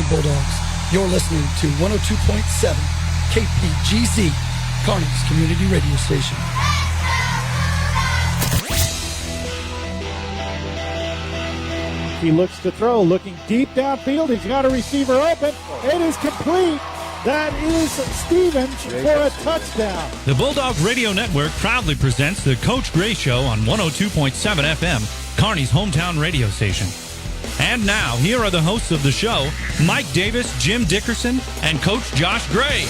Bulldogs. You're listening to 102.7 KPGZ, Kearney's community radio station. He looks to throw, looking deep downfield. He's got a receiver open. It is complete. That is Stevens for a touchdown. The Bulldog Radio Network proudly presents the Coach Gray Show on 102.7 FM, Kearney's hometown radio station. And now, here are the hosts of the show, Mike Davis, Jim Dickerson, and Coach Josh Gray.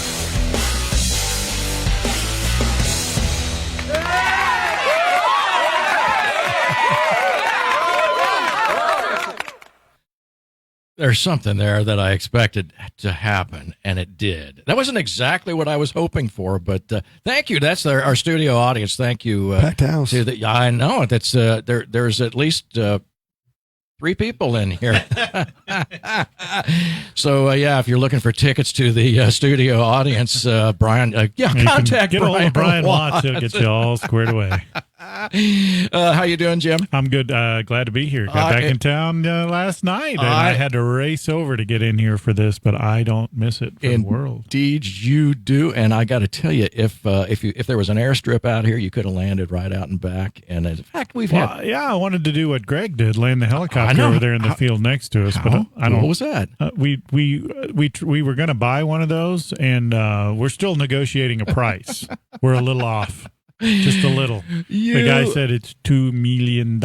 There's something there that I expected to happen, and it did. That wasn't exactly what I was hoping for, but thank you. That's our studio audience. Thank you. Packed house. I know. That's there's at least 3 people in here. So, if you're looking for tickets to the studio audience, Brian, contact get Brian. Brian Watts. He'll get you all squared away. How you doing, Jim? I'm good. Glad to be here. Got back in town last night, and I had to race over to get in here for this, but I don't miss it for the world. Indeed, you do. And I got to tell you, if there was an airstrip out here, you could have landed right out and back. And in fact, I wanted to do what Greg did, land the helicopter over there in the field next to us. But I don't. What was that? We were going to buy one of those, and we're still negotiating a price. We're a little off. Just a little. The guy said it's $2 million.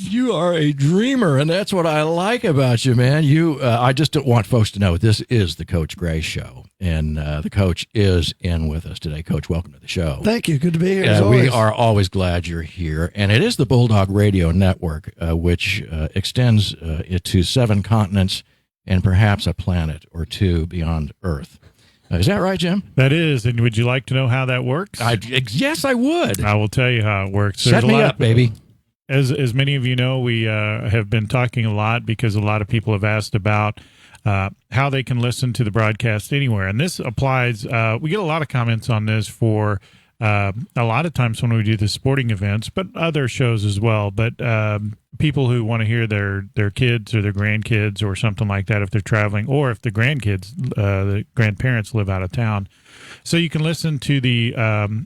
You are a dreamer, and that's what I like about you, man. I just don't want folks to know this is the Coach Gray Show, and the coach is in with us today. Coach, welcome to the show. Thank you. Good to be here. We are always glad you're here, and it is the Bulldog Radio Network, which extends it to 7 continents and perhaps a planet or 2 beyond Earth. Is that right, Jim? That is. And would you like to know how that works? Yes, I would. I will tell you how it works. Set me up, baby. As many of you know, we have been talking a lot because a lot of people have asked about how they can listen to the broadcast anywhere. And this applies. We get a lot of comments on this for a lot of times when we do the sporting events, but other shows as well. But people who want to hear their kids or their grandkids or something like that if they're traveling, or if the grandparents live out of town. So you can listen to the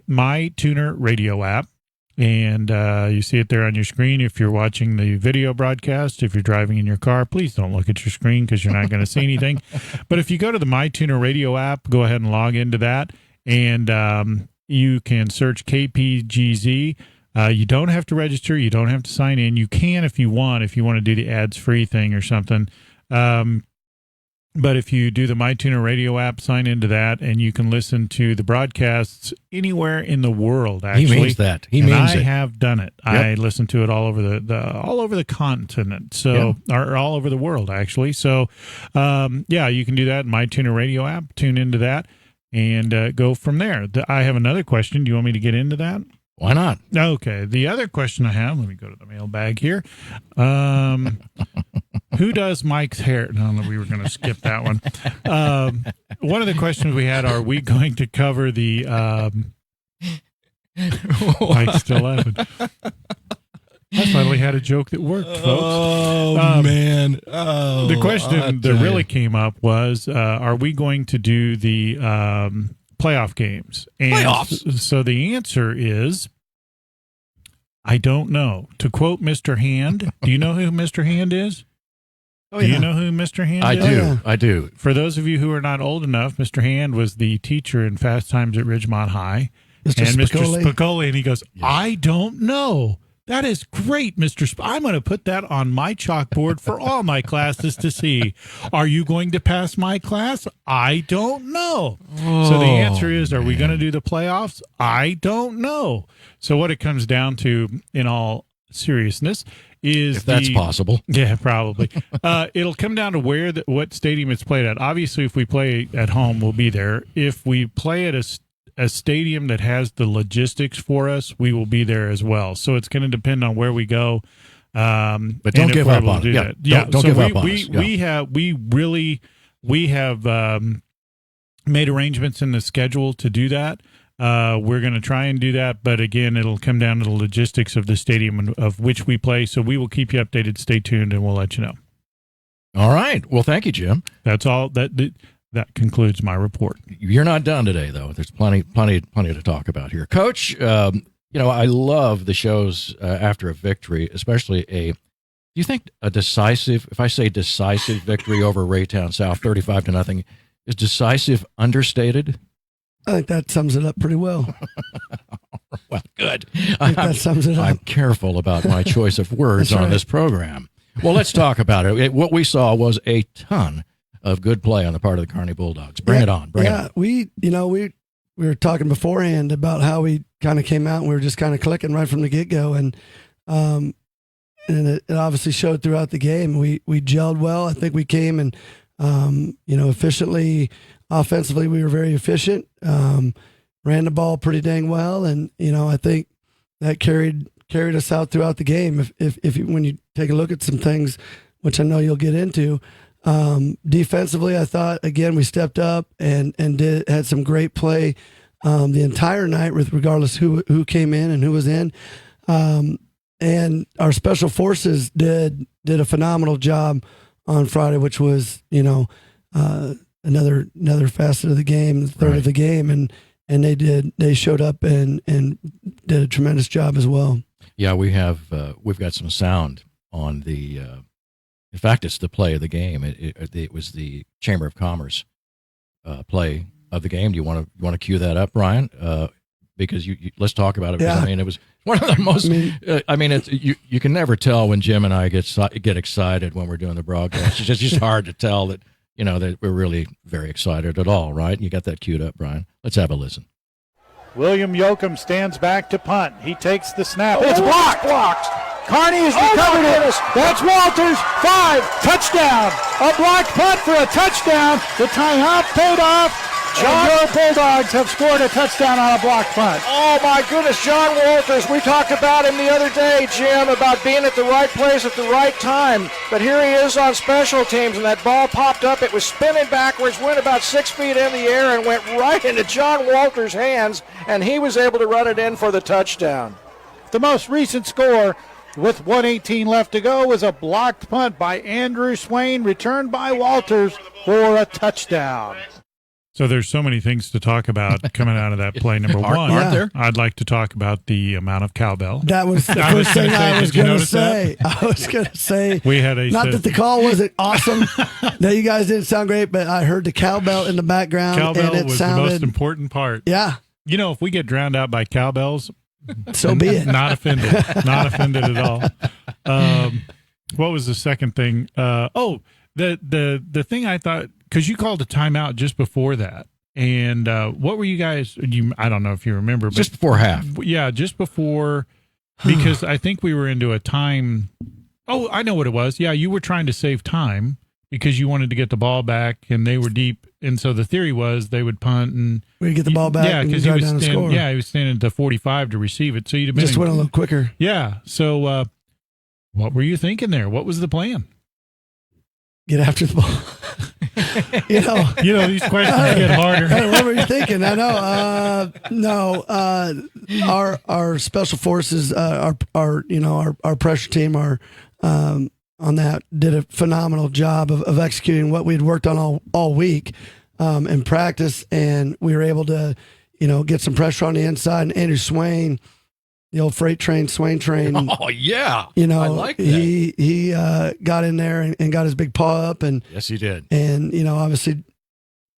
My Tuner radio app, and you see it there on your screen. If you're watching the video broadcast, if you're driving in your car, please don't look at your screen because you're not going to see anything. But if you go to the My Tuner radio app, go ahead and log into that, and you can search KPGZ. You don't have to register. You don't have to sign in. You can if you want to do the ads-free thing or something. But if you do the MyTuner radio app, sign into that, and you can listen to the broadcasts anywhere in the world, actually. He means that. I have done it. Yep. I listen to it all over all over the continent, or all over the world, actually. So, you can do that in MyTuner radio app. Tune into that and go from there. I have another question. Do you want me to get into that? Why not? Okay. The other question I have, let me go to the mailbag here. Who does Mike's hair? No, we were going to skip that one. One of the questions we had, are we going to cover the... Mike's still laughing. I finally had a joke that worked, folks. Oh, man. Oh, the question that really came up was, are we going to do the playoff games? And Playoffs? So the answer is, I don't know. To quote Mr. Hand, do you know who Mr. Hand is? Oh, Do you know who Mr. Hand is? I do. For those of you who are not old enough, Mr. Hand was the teacher in Fast Times at Ridgemont High. Mr. Spicoli, and he goes, I don't know. That is great, Mr. I'm going to put that on my chalkboard for all my classes to see. Are you going to pass my class? I don't know. So the answer is, are we going to do the playoffs? I don't know. So what it comes down to, in all seriousness, is if that's possible. Yeah, probably. It'll come down to what stadium it's played at. Obviously, if we play at home, we'll be there. If we play at a stadium that has the logistics for us, we will be there as well. So it's going to depend on where we go. But don't give up on it. Don't give up on us. We have made arrangements in the schedule to do that. We're going to try and do that, but again, it'll come down to the logistics of the stadium of which we play. So we will keep you updated. Stay tuned, and we'll let you know. All right. Well, thank you, Jim. That's all. That concludes my report. You're not done today, though. There's plenty to talk about here, Coach. I love the shows after a victory, especially do you think a decisive, if I say decisive victory over Raytown South, 35-0, is decisive understated? I think that sums it up pretty well. Well, good. I think that sums it up. I'm careful about my choice of words That's on right. this program. Well, let's talk about it. What we saw was a ton of good play on the part of the Kearney Bulldogs. Bring it on. Bring it on. We were talking beforehand about how we kind of came out and we were just kind of clicking right from the get-go. And it obviously showed throughout the game. We gelled well. I think we came and, efficiently, offensively, we were very efficient, ran the ball pretty dang well. And, I think that carried us out throughout the game. When you take a look at some things, which I know you'll get into, defensively, I thought, again, we stepped up and had some great play the entire night, with regardless who came in and who was in. And our special forces did a phenomenal job on Friday, which was, another facet of the game, the third of the game. And they showed up and did a tremendous job as well. Yeah, we've got some sound on the, in fact, it's the play of the game. It was the Chamber of Commerce play of the game. Do you want to cue that up, Ryan? Because let's talk about it. Yeah. It was one of the most. You can never tell when Jim and I get excited when we're doing the broadcast. It's just hard to tell that that we're really very excited at all, right? You got that queued up, Brian. Let's have a listen. William Yoakum stands back to punt. He takes the snap. It's blocked. Carney has recovered it. That's Walters. 5. Touchdown. A blocked punt for a touchdown. The timeout paid off. Your Bulldogs have scored a touchdown on a blocked punt. Oh, my goodness, John Walters. We talked about him the other day, Jim, about being at the right place at the right time. But here he is on special teams, and that ball popped up. It was spinning backwards, went about 6 feet in the air, and went right into John Walters' hands, and he was able to run it in for the touchdown. The most recent score, with 1:18 left to go, was a blocked punt by Andrew Swain, returned by Walters for a touchdown. So there's so many things to talk about coming out of that play. Number one, aren't there? I'd like to talk about the amount of cowbell. That was the first thing I was going to say. that? I was going to say, We had a not that the call wasn't awesome, that you guys didn't sound great, but I heard the cowbell in the background, cowbell and it was sounded, the most important part. yeah, If we get drowned out by cowbells, so be it. Not offended. Not offended at all. What was the second thing? The thing I thought, because you called a timeout just before that. And what were you guys, I don't know if you remember. But Just before half. Yeah, just before, because I think we were into a time. Oh, I know what it was. Yeah, you were trying to save time because you wanted to get the ball back, and they were deep. And so the theory was they would punt and We get the ball back. Yeah, because he was he was standing at the 45 to receive it. So you'd have been just went a little quicker. Yeah. So what were you thinking there? What was the plan? Get after the ball. These questions get harder. Hey, what were you thinking? I know. No. Our special forces, our pressure team, on that did a phenomenal job of executing what we'd worked on all week in practice, and we were able to, get some pressure on the inside. And Andrew Swain, the old freight train, Swain train. Oh yeah, I like that. He got in there and got his big paw up, and Yes, he did. and obviously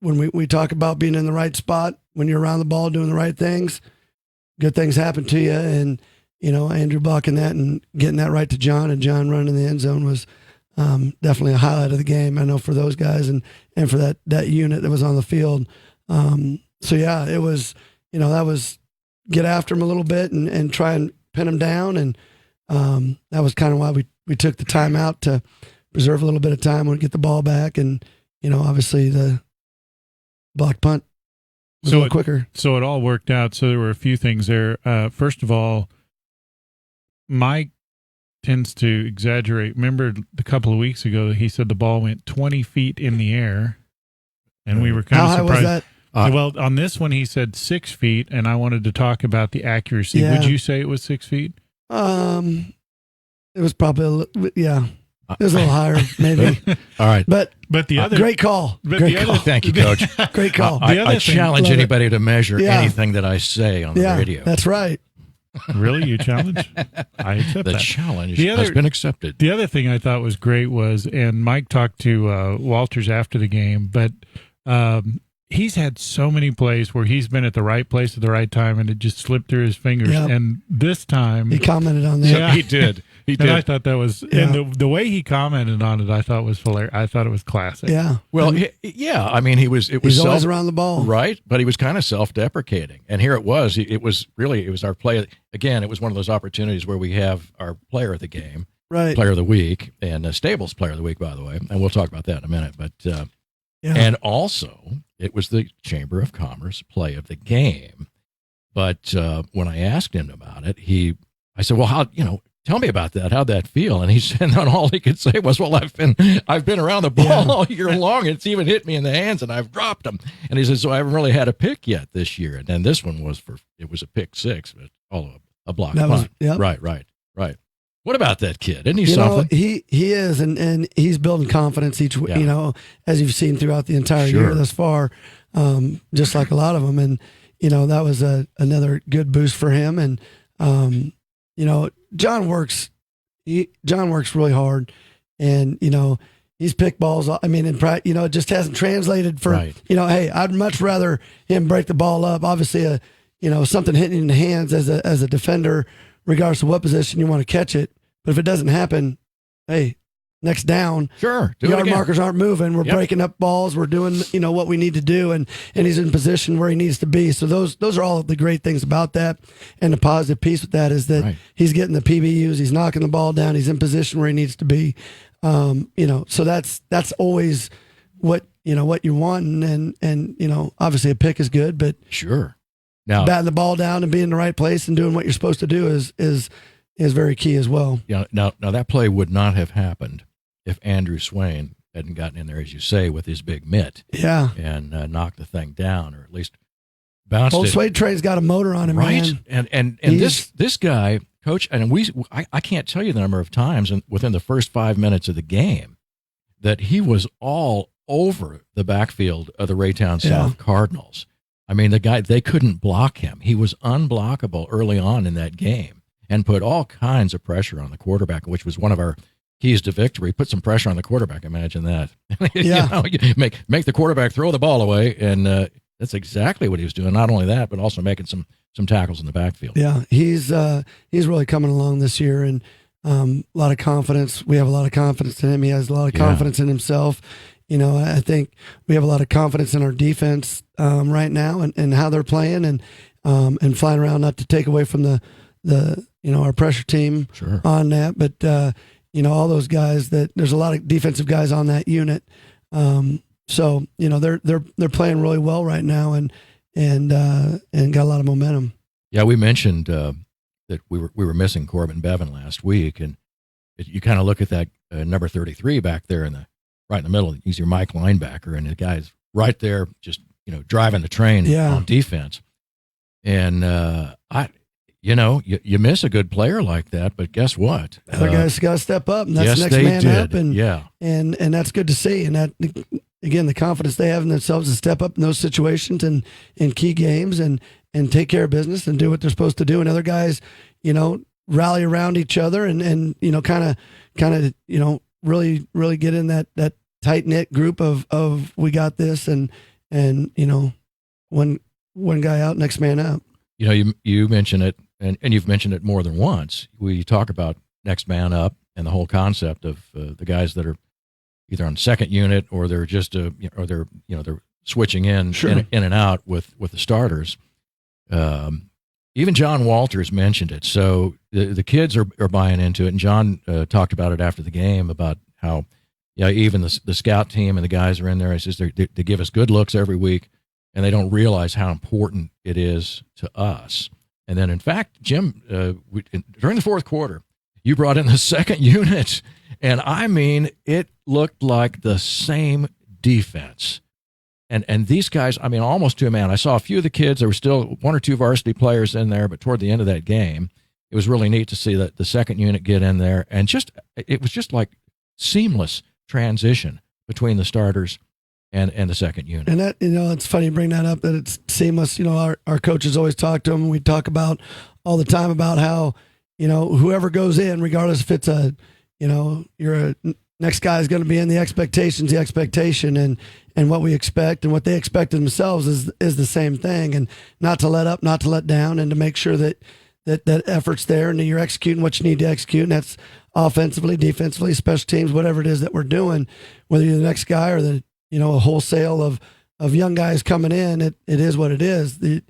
when we talk about being in the right spot, when you're around the ball doing the right things, good things happen to you. And Andrew blocking that and getting that right to John, and John running in the end zone was definitely a highlight of the game. I know for those guys and for that unit that was on the field. So yeah, it was that was get after him a little bit and try and pin him down. And that was kind of why we took the time out to preserve a little bit of time when we get the ball back. And, obviously the block punt was a little quicker. So it all worked out. So there were a few things there. First of all, Mike tends to exaggerate. Remember a couple of weeks ago, he said the ball went 20 feet in the air, and we were kind of surprised. How high was that? Well, on this one, he said 6 feet, and I wanted to talk about the accuracy. Yeah. Would you say it was 6 feet? It was probably, yeah. It was a little higher, maybe. All right. But the other great call. But Great the call. other, Thank you, Coach. Great call. The other I thing- challenge Love it. anybody to measure Yeah. anything that I say on the Yeah, radio. that's right. really, you challenge? I accept The that. challenge The has other- been accepted. The other thing I thought was great was, and Mike talked to Walters after the game, but he's had so many plays where he's been at the right place at the right time, and it just slipped through his fingers. Yep. And this time, He commented on that. Yeah. He did. He and I did. thought that was, Yeah. and the way he commented on it, I thought was hilarious. I thought it was classic. Yeah. Well, yeah. I mean, it was He's always self- around the ball. right, but he was kind of self-deprecating. And here it was. It was our play. Again, it was one of those opportunities where we have our player of the game, Right. player of the week, and Stables player of the week, by the way. And we'll talk about that in a minute. But Yeah. and also, it was the Chamber of Commerce play of the game. But when I asked him about it, I said, "Well, tell me about that. How'd that feel?" And he said, and all he could say was, "Well, I've been around the ball all year long. It's even hit me in the hands, and I've dropped them." And he said, "So I haven't really had a pick yet this year." And then this one was a pick six, but all a block That was- punt. yep. Right. What about that kid? Isn't he You know, something? he is, and he's building confidence each, Yeah. as you've seen throughout the entire Sure. year thus far, just like a lot of them. And, that was another good boost for him. And, John works really hard, and, he's picked balls. I mean, it just hasn't translated for, Right. hey, I'd much rather him break the ball up. Obviously, something hitting in the hands as a defender, regardless of what position you want to catch it. But if it doesn't happen, hey, next down, Sure. Do it yard again. markers aren't moving. We're Yep. breaking up balls. We're doing, what we need to do, and he's in position where he needs to be. So those are all the great things about that. And the positive piece with that is that Right. he's getting the PBUs. He's knocking the ball down. He's in position where he needs to be. So that's always what you want. And obviously a pick is good, but Sure. Now, batting the ball down and being in the right place and doing what you're supposed to do is very key as well. now that play would not have happened if Andrew Swain hadn't gotten in there, as you say, with his big mitt Yeah. and knocked the thing down, or at least bounced Old it. Suede Train's got a motor on him, Right. man. And this guy, Coach, and I can't tell you the number of times within the first 5 minutes of the game that he was all over the backfield of the Raytown South Cardinals. I mean, the guy, they couldn't block him. He was unblockable early on in that game and put all kinds of pressure on the quarterback, which was one of our keys to victory. Put some pressure on the quarterback. Imagine that. Yeah. You make the quarterback throw the ball away, and that's exactly what he was doing. Not only that, but also making some tackles in the backfield. Yeah, he's really coming along this year, and a lot of confidence. We have a lot of confidence in him. He has a lot of confidence in himself. I think we have a lot of confidence in our defense right now, and how they're playing, and flying around, not to take away from the our pressure team Sure. on that, but all those guys there's a lot of defensive guys on that unit. So they're playing really well right now, and got a lot of momentum. Yeah, we mentioned that we were missing Corbin Bevan last week, and you kind of look at that number 33 back there right in the middle. He's your Mike linebacker, and the guy's right there, just driving the train on defense. And you miss a good player like that, but guess what? Other guys got to step up, and that's yes, the next they man did. up, and that's good to see. And that, again, the confidence they have in themselves to step up in those situations and in key games and take care of business and do what they're supposed to do. And other guys, rally around each other and kind of really really get in that tight knit group of we got this, and one guy out, next man up. You mention it, and you've mentioned it more than once. We talk about next man up and the whole concept of the guys that are either on second unit or they're just or they're switching in and out with the starters. Even John Walters mentioned it, so the kids are buying into it. And John talked about it after the game about how even the scout team and the guys are in there. He says they give us good looks every week, and they don't realize how important it is to us. And then, in fact, Jim, during the fourth quarter, you brought in the second unit, and I mean, it looked like the same defense. And these guys, I mean, almost to a man. I saw a few of the kids. There were still one or two varsity players in there, but toward the end of that game, it was really neat to see that the second unit get in there, and it was just like seamless transition between the starters and the second unit. And that, it's funny you bring that up, that it's seamless. Our coaches always talk to them. We talk about all the time about how, whoever goes in, regardless if it's next guy is going to be in, the expectation and what we expect and what they expect of themselves is the same thing, and not to let up, not to let down, and to make sure that effort's there and that you're executing what you need to execute. And that's offensively, defensively, special teams, whatever it is that we're doing, whether you're the next guy or a wholesale of young guys coming in, it is what it is. The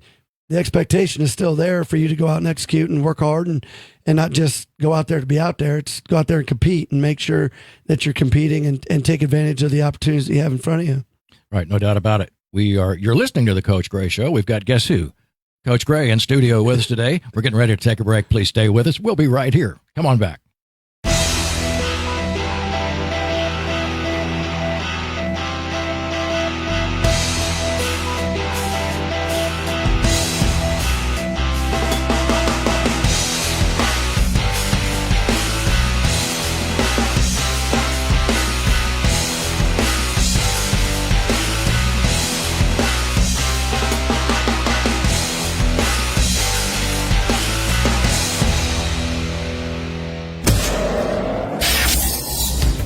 expectation is still there for you to go out and execute and work hard and not just go out there to be out there. It's go out there and compete and make sure that you're competing and take advantage of the opportunities that you have in front of you. Right, no doubt about it. You're listening to the Coach Gray Show. We've got guess who? Coach Gray in studio with us today. We're getting ready to take a break. Please stay with us. We'll be right here. Come on back.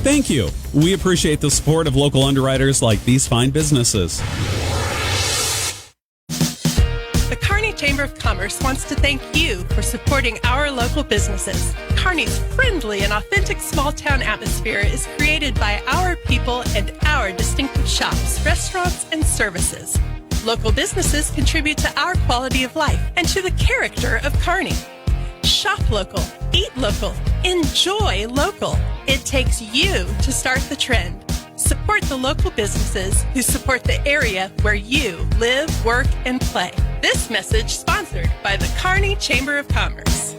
Thank you. We appreciate the support of local underwriters like these fine businesses. The Kearney Chamber of Commerce wants to thank you for supporting our local businesses. Kearney's friendly and authentic small-town atmosphere is created by our people and our distinctive shops, restaurants, and services. Local businesses contribute to our quality of life and to the character of Kearney. Shop local, eat local, enjoy local. It takes you to start the trend. Support the local businesses who support the area where you live, work, and play. This message sponsored by the Kearney Chamber of Commerce.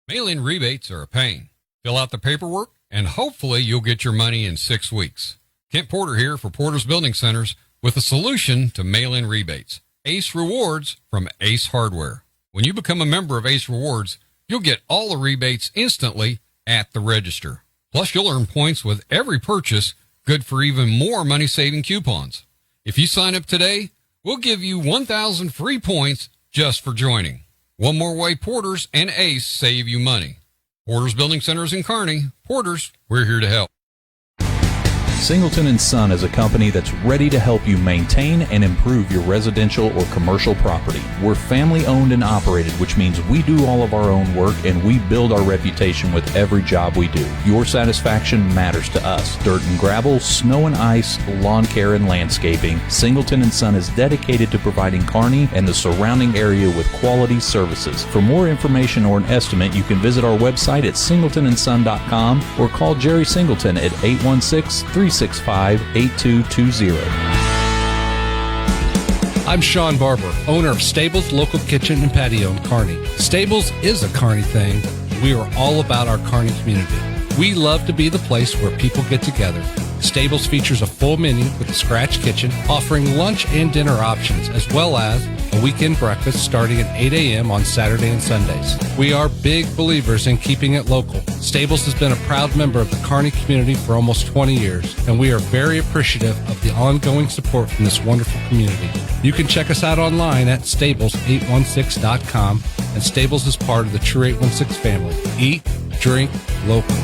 Mail-in rebates are a pain. Fill out the paperwork, and hopefully you'll get your money in 6 weeks. Kent Porter here for Porter's Building Centers with a solution to mail-in rebates. Ace Rewards from Ace Hardware. When you become a member of Ace Rewards, you'll get all the rebates instantly at the register. Plus, you'll earn points with every purchase, good for even more money-saving coupons. If you sign up today, we'll give you 1,000 free points just for joining. One more way Porter's and Ace save you money. Porter's Building Centers in Kearney. Porter's, we're here to help. Singleton & Son is a company that's ready to help you maintain and improve your residential or commercial property. We're family owned and operated, which means we do all of our own work and we build our reputation with every job we do. Your satisfaction matters to us. Dirt and gravel, snow and ice, lawn care and landscaping. Singleton & Son is dedicated to providing Kearney and the surrounding area with quality services. For more information or an estimate, you can visit our website at singletonandson.com or call Jerry Singleton at 816-365-8220. I'm Sean Barber, owner of Stables Local Kitchen and Patio in Kearney. Stables is a Kearney thing. We are all about our Kearney community. We love to be the place where people get together. Stables features a full menu with a scratch kitchen, offering lunch and dinner options, as well as a weekend breakfast starting at 8 a.m. on Saturday and Sundays. We are big believers in keeping it local. Stables has been a proud member of the Kearney community for almost 20 years, and we are very appreciative of the ongoing support from this wonderful community. You can check us out online at stables816.com, and Stables is part of the True 816 family. Eat, drink, local.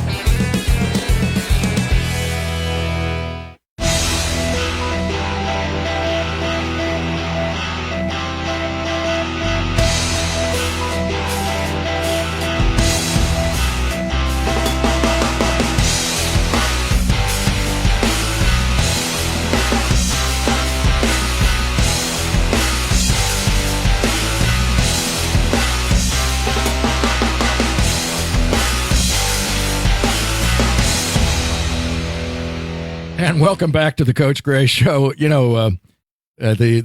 And welcome back to the Coach Gray Show. The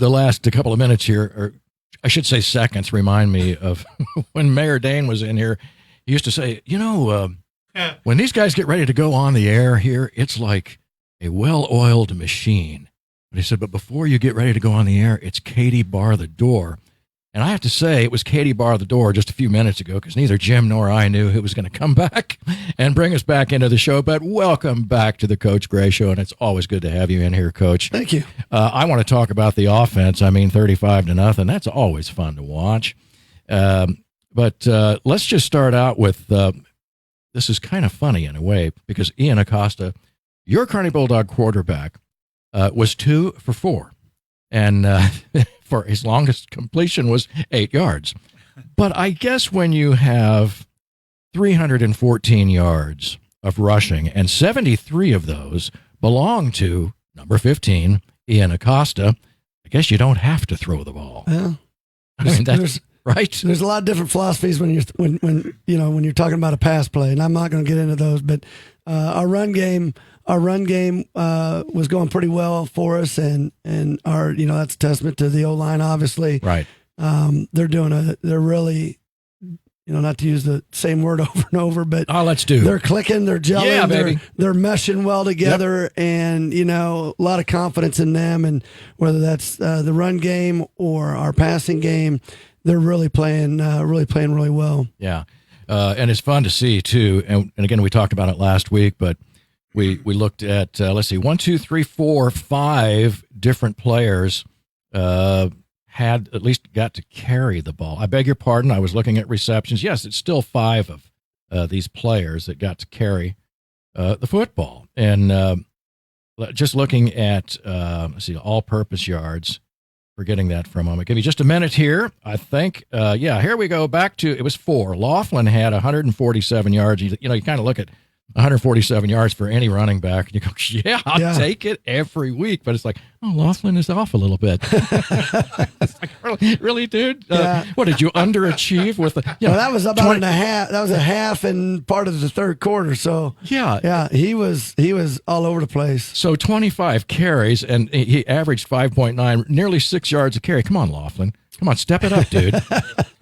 last couple of minutes here, or I should say seconds, remind me of when Mayor Dane was in here. He used to say, when these guys get ready to go on the air here, it's like a well-oiled machine. But he said, but before you get ready to go on the air, it's Katie bar the door. And I have to say, it was Katie bar the door just a few minutes ago because neither Jim nor I knew who was going to come back and bring us back into the show. But welcome back to the Coach Gray Show, and it's always good to have you in here, Coach. Thank you. I want to talk about the offense. I mean, 35-0. That's always fun to watch. But let's just start out with this is kind of funny in a way because Ian Acosta, your Kearney Bulldog quarterback, was 2 for 4. And for his longest completion was 8 yards. But I guess when you have 314 yards of rushing and 73 of those belong to number 15, Ian Acosta, I guess you don't have to throw the ball. Yeah. I mean, that's right. There's a lot of different philosophies when you're talking about a pass play, and I'm not going to get into those, but our run game was going pretty well for us, and our that's a testament to the O-line, obviously. Right. They're really, not to use the same word over and over, but they're clicking, they're gelling, yeah, baby. They're meshing well together, and a lot of confidence in them, and whether that's the run game or our passing game, they're really playing really well. Yeah, and it's fun to see too. And again, we talked about it last week, but we looked at 1, 2, 3, 4, 5 different players had at least got to carry the ball. I beg your pardon. I was looking at receptions. Yes, it's still 5 of these players that got to carry the football. And just looking at all-purpose yards. Forgetting that for a moment. Give me just a minute here. I think, here we go. Back to, it was 4. Laughlin had 147 yards. You kind of look at 147 yards for any running back, and you go, I'll take it every week. But it's like, Laughlin is off a little bit. It's like, really, dude? What, did you underachieve with the... Well, that was about a half. That was a half and part of the third quarter. So, he was all over the place. So 25 carries, and he averaged 5.9, nearly 6 yards a carry. Come on, Laughlin. Come on, step it up, dude.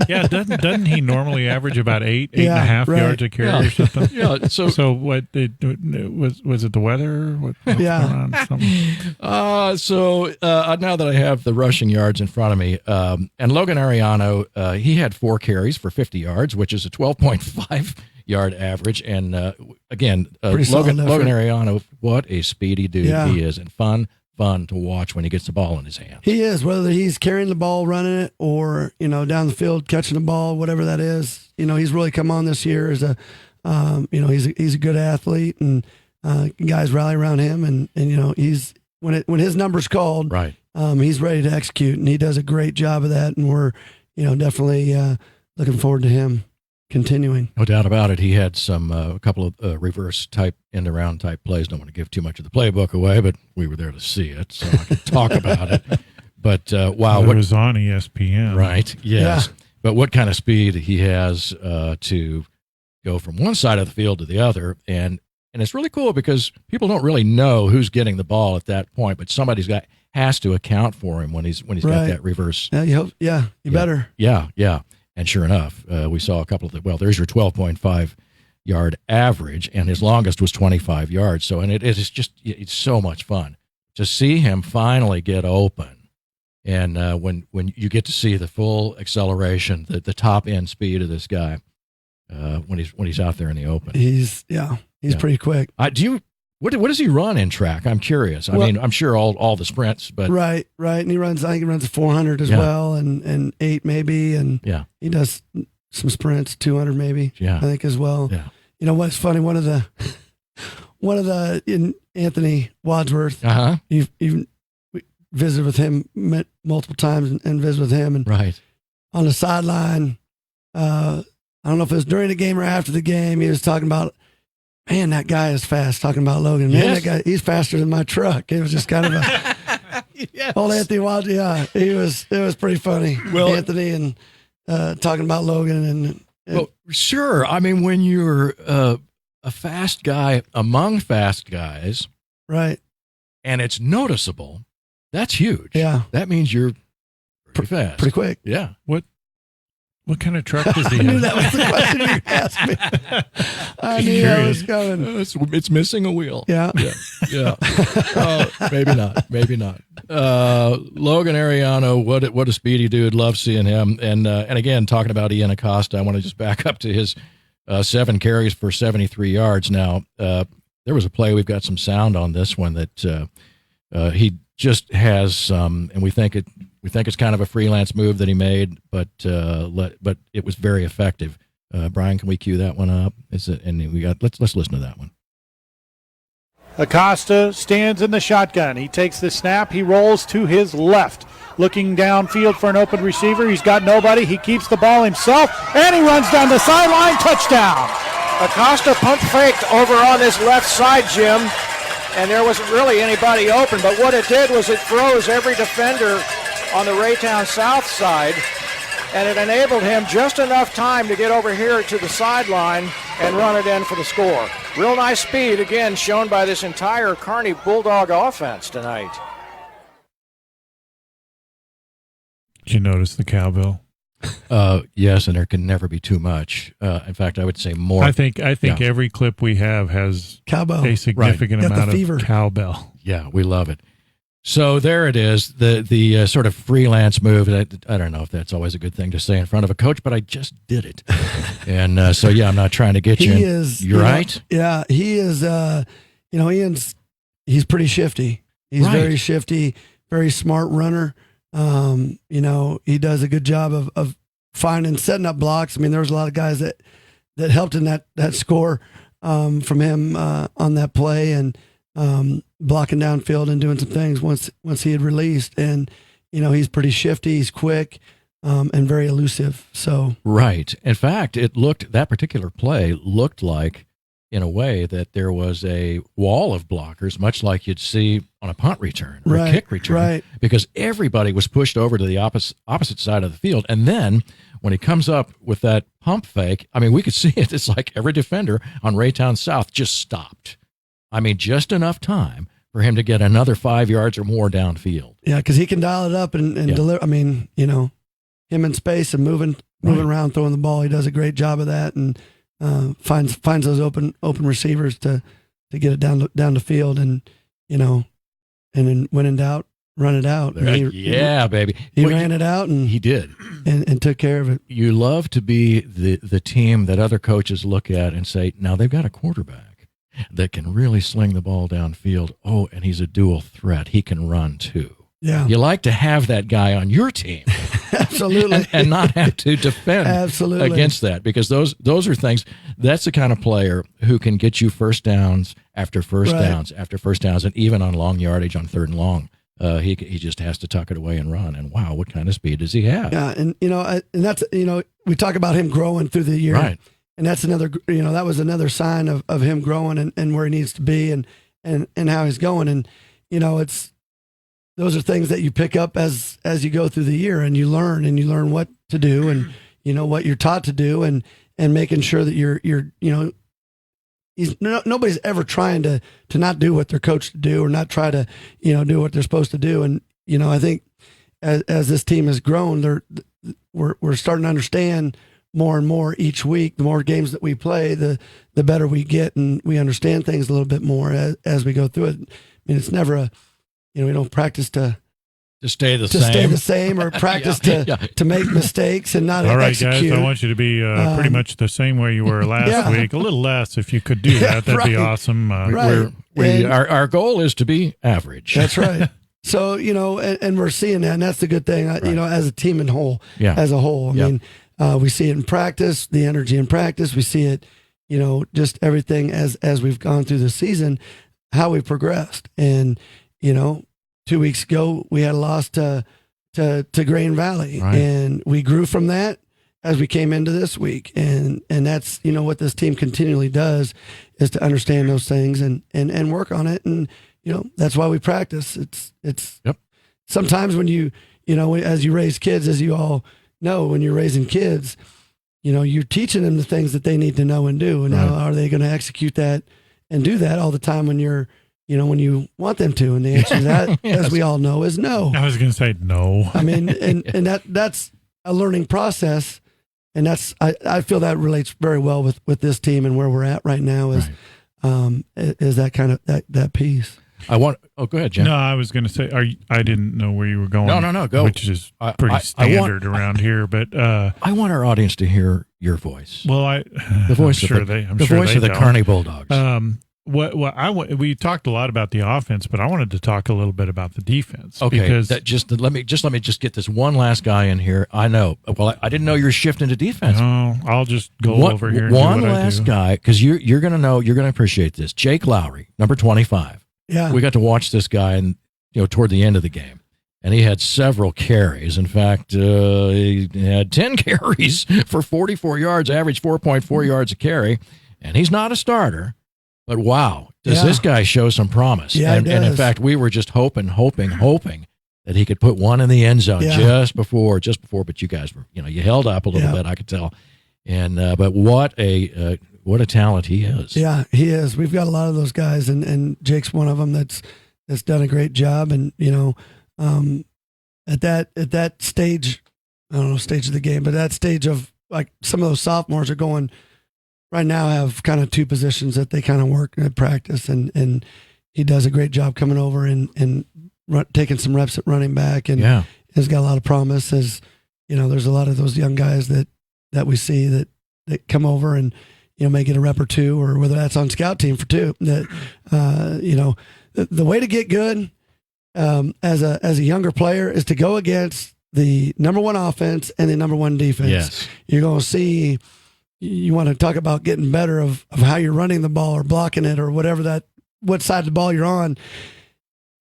Yeah, doesn't he normally average about 8.5 yards a carry or something? Yeah. So what was it the weather? What's going on? Now that I have the rushing yards in front of me, and Logan Ariano, he had 4 carries for 50 yards, which is a 12.5 yard average. And again, Logan Ariano, what a speedy dude he is, and fun to watch when he gets the ball in his hands. He is, whether he's carrying the ball, running it, or down the field catching the ball, whatever that is. He's really come on this year as a, he's a good athlete, and guys rally around him, and he's when his number's called, right. He's ready to execute, and he does a great job of that, and we're definitely looking forward to him continuing. No doubt about it. He had a couple of reverse type end around type plays. Don't want to give too much of the playbook away, but we were there to see it, so I can talk about it. But wow, it was on ESPN, right? Yes, but what kind of speed he has to go from one side of the field to the other, and it's really cool because people don't really know who's getting the ball at that point, but somebody's has to account for him when he's got that reverse. Yeah, you better. Yeah. And sure enough, we saw a couple of there's your 12.5 yard average, and his longest was 25 yards. So, and it's so much fun to see him finally get open. And when you get to see the full acceleration, the top end speed of this guy, when he's out there in the open, he's pretty quick. What does he run in track? I'm curious. I mean, I'm sure all the sprints, but right. And he runs. I think he runs a 400 as well, and 8 maybe, and he does some sprints, 200 maybe. Yeah, I think as well. Yeah. What's funny? One of the Anthony Wadsworth. You visited with him multiple times and visited with him, and right on the sideline. I don't know if it was during the game or after the game. He was talking about, man, that guy is fast. Talking about Logan. Man, that guy, he's faster than my truck. It was just kind of a old Anthony Wild. Yeah, it was pretty funny. Well, Anthony and talking about Logan and well, sure. I mean, when you're a fast guy among fast guys, right, and it's noticeable, that's huge. Yeah, that means you're pretty fast, pretty quick. Yeah. What kind of truck does he I have? knew that was the question you asked me. I knew that was coming. It's missing a wheel. Yeah. Maybe not. Logan Ariano, what a speedy dude. Love seeing him. And again, talking about Ian Acosta, I want to just back up to his 7 carries for 73 yards. Now, there was a play. We've got some sound on this one that he just has some, and we think it's kind of a freelance move that he made, but it was very effective. Brian, can we cue that one up? Let's listen to that one. Acosta stands in the shotgun. He takes the snap. He rolls to his left, looking downfield for an open receiver. He's got nobody. He keeps the ball himself, and he runs down the sideline. Touchdown. Acosta pump faked over on this left side, Jim, and there wasn't really anybody open, but what it did was it froze every defender on the Raytown South side, and it enabled him just enough time to get over here to the sideline and run it in for the score. Real nice speed, again, shown by this entire Kearney Bulldog offense tonight. Did you notice the cowbell? Yes, and there can never be too much. In fact, I would say more. I think every clip we have has cowbell. A significant amount of cowbell. Yeah, we love it. So there it is, the sort of freelance move. I don't know if that's always a good thing to say in front of a coach, but I just did it. And so, yeah, I'm not trying to get you in. You're right. Yeah, he is, he's pretty shifty. He's very shifty, very smart runner. He does a good job of finding, setting up blocks. I mean, there was a lot of guys that helped in that score from him on that play, and blocking downfield and doing some things once he had released. And he's pretty shifty, he's quick, and very elusive. So right. In fact, that particular play looked like, in a way, that there was a wall of blockers, much like you'd see on a punt return or a kick return, because everybody was pushed over to the opposite side of the field. And then when he comes up with that pump fake, I mean, we could see it. It's like every defender on Raytown South just stopped. I mean, just enough time for him to get another 5 yards or more downfield. Yeah, because he can dial it up and deliver. I mean, him in space and moving around, throwing the ball. He does a great job of that, and finds those open receivers to get it down the field, and then when in doubt, run it out. Baby. He ran it out, and he did, and took care of it. You love to be the team that other coaches look at and say, now they've got a quarterback that can really sling the ball downfield. Oh, and he's a dual threat. He can run too. Yeah. You like to have that guy on your team. Absolutely. and not have to defend against that, because those are things. That's the kind of player who can get you first downs after first downs after first downs, and even on long yardage on 3rd and long. He just has to tuck it away and run. And wow, what kind of speed does he have? Yeah, and and that's we talk about him growing through the year. Right. And that's another, that was another sign of him growing and where he needs to be and how he's going. And, those are things that you pick up as you go through the year, and you learn what to do, and, what you're taught to do, and making sure that you're nobody's ever trying to not do what they're coached to do, or not try to, do what they're supposed to do. And, I think as this team has grown, we're starting to understand more and more each week. The more games that we play, the better we get, and we understand things a little bit more as we go through it. I mean, it's never we don't practice to stay the same, or practice to make mistakes and not all right, execute. guys, I want you to be pretty much the same way you were last week. A little less, if you could do that. That'd be awesome. Our goal is to be average. That's right. So, and we're seeing that, and that's the good thing, as a team as a whole. I mean, we see it in practice, the energy in practice. We see it, just everything as we've gone through the season, how we progressed. And, 2 weeks ago, we had a loss to Grain Valley, and we grew from that as we came into this week. And that's, what this team continually does, is to understand those things and work on it. And, that's why we practice. It's sometimes when as you raise kids, as you all know, when you're raising kids, you're teaching them the things that they need to know and do. And how are they going to execute that and do that all the time when you're, when you want them to? And the answer to that, as we all know, is no. I was going to say no. I mean, and that's a learning process. And I feel that relates very well with this team and where we're at right now is that kind of that piece. Oh, go ahead, Jim. No, I was going to say, I didn't know where you were going. No, go. Which is pretty standard around here, but I want our audience to hear your voice. Well, the voice of the Kearney Bulldogs. We talked a lot about the offense, but I wanted to talk a little bit about the defense. Okay, because let me get this one last guy in here. I know. Well, I didn't know you were shifting to defense. No, I'll just go over here. And one do what last I do. guy, because you're going to appreciate this. Jake Lowry, number 25. Yeah, we got to watch this guy, and toward the end of the game, and he had several carries. In fact, he had 10 carries for 44 yards, average 4.4 yards a carry, and he's not a starter. But wow, does this guy show some promise? Yeah, and in fact, we were just hoping that he could put one in the end zone just before. But you guys were, you held up a little bit, I could tell. And but what a talent he is. Yeah, he is. We've got a lot of those guys, and Jake's one of them that's done a great job. And at that stage, I don't know stage of the game, but that stage of like some of those sophomores are going. Right now have kind of two positions that they kind of work at practice, and he does a great job coming over and taking some reps at running back, and has got a lot of promise. As there's a lot of those young guys that we see that come over and may get a rep or two, or whether that's on scout team for two. That the way to get good as a younger player is to go against the number one offense and the number one defense. Yes. You're going to see. You want to talk about getting better of how you're running the ball or blocking it or whatever what side of the ball you're on.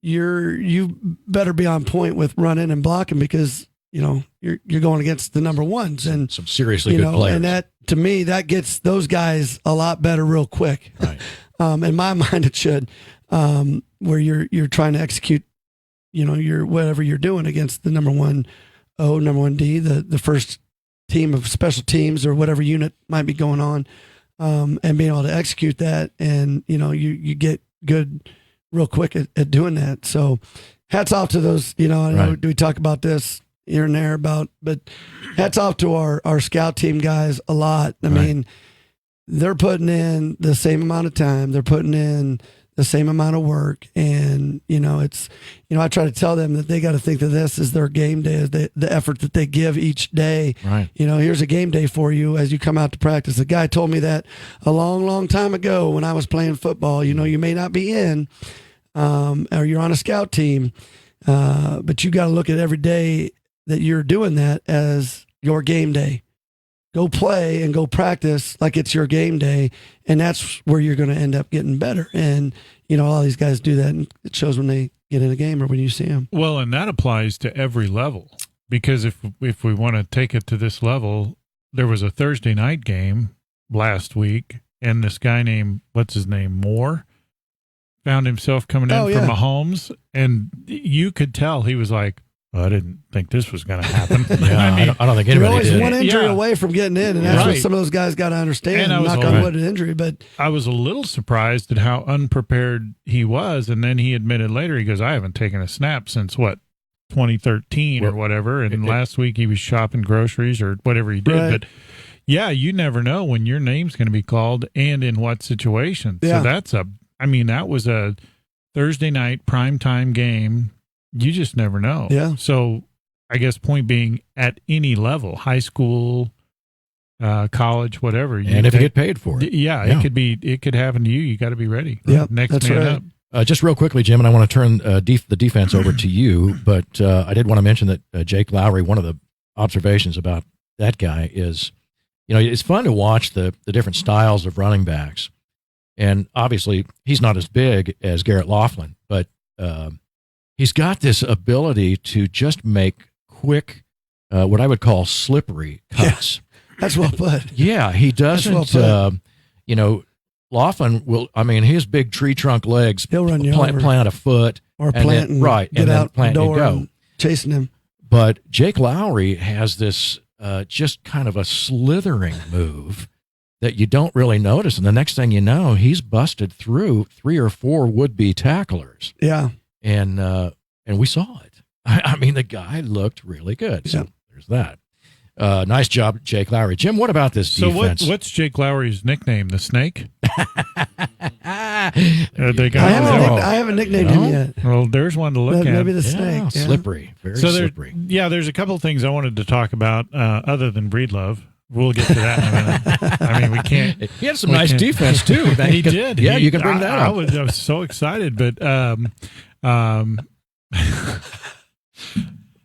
You better be on point with running and blocking because you're going against the number ones and some seriously good players. And that to me that gets those guys a lot better real quick. Right. In my mind it should where you're trying to execute your whatever you're doing against the number one D, the first team of special teams or whatever unit might be going on, and being able to execute that, and you get good real quick at doing that. So hats off to those. I know we talk about this here and there but hats off to our scout team guys a lot. I mean, they're putting in the same amount of time, they're putting in the same amount of work, and it's I try to tell them that they got to think that this is their game day, the effort that they give each day. Right. Here's a game day for you as you come out to practice. The guy told me that a long time ago when I was playing football. You may not be in or you're on a scout team, but you got to look at every day that you're doing that as your game day. Go play and go practice like it's your game day, and that's where you're going to end up getting better. And all these guys do that, and it shows when they get in a game or when you see them. Well, and that applies to every level, because if we want to take it to this level, there was a Thursday night game last week, and this guy named Moore found himself coming in from Mahomes, and you could tell he was like, I didn't think this was going to happen. I don't think anybody you're always did. one injury away from getting in, and that's what some of those guys got to understand. And knock on wood, an injury, but I was a little surprised at how unprepared he was. And then he admitted later, he goes, "I haven't taken a snap since 2013 or whatever." And last week he was shopping groceries or whatever he did. Right. But yeah, you never know when your name's going to be called and in what situation. Yeah. So that was a Thursday night primetime game. You just never know. Yeah. So I guess point being, at any level, high school, college, whatever. And if you get paid for it. It could happen to you. You got to be ready. Yeah, Next that's man right. up. Just real quickly, Jim, and I want to turn the defense over to you, but I did want to mention that Jake Lowry, one of the observations about that guy is, it's fun to watch the different styles of running backs. And obviously, he's not as big as Garrett Laughlin, but he's got this ability to just make quick, what I would call slippery cuts. Yeah, that's well put. Yeah, he doesn't, Laughlin will, his big tree trunk legs, he'll run you plant a foot. Or plant and get out the door and go. And chasing him. But Jake Lowry has this just kind of a slithering move that you don't really notice. And the next thing you know, he's busted through 3 or 4 would-be tacklers. Yeah. And we saw it. The guy looked really good. So there's that. Nice job, Jake Lowry. Jim, what about this defense? So what's Jake Lowry's nickname? The Snake? They got I haven't nicknamed him yet. Well, there's one to look at. Maybe the snake. Yeah. Slippery. Very slippery. There's a couple of things I wanted to talk about other than Breedlove. We'll get to that in a minute. I mean, we can't. He had some nice defense, too. He did. Yeah, you can bring that up. I was so excited, but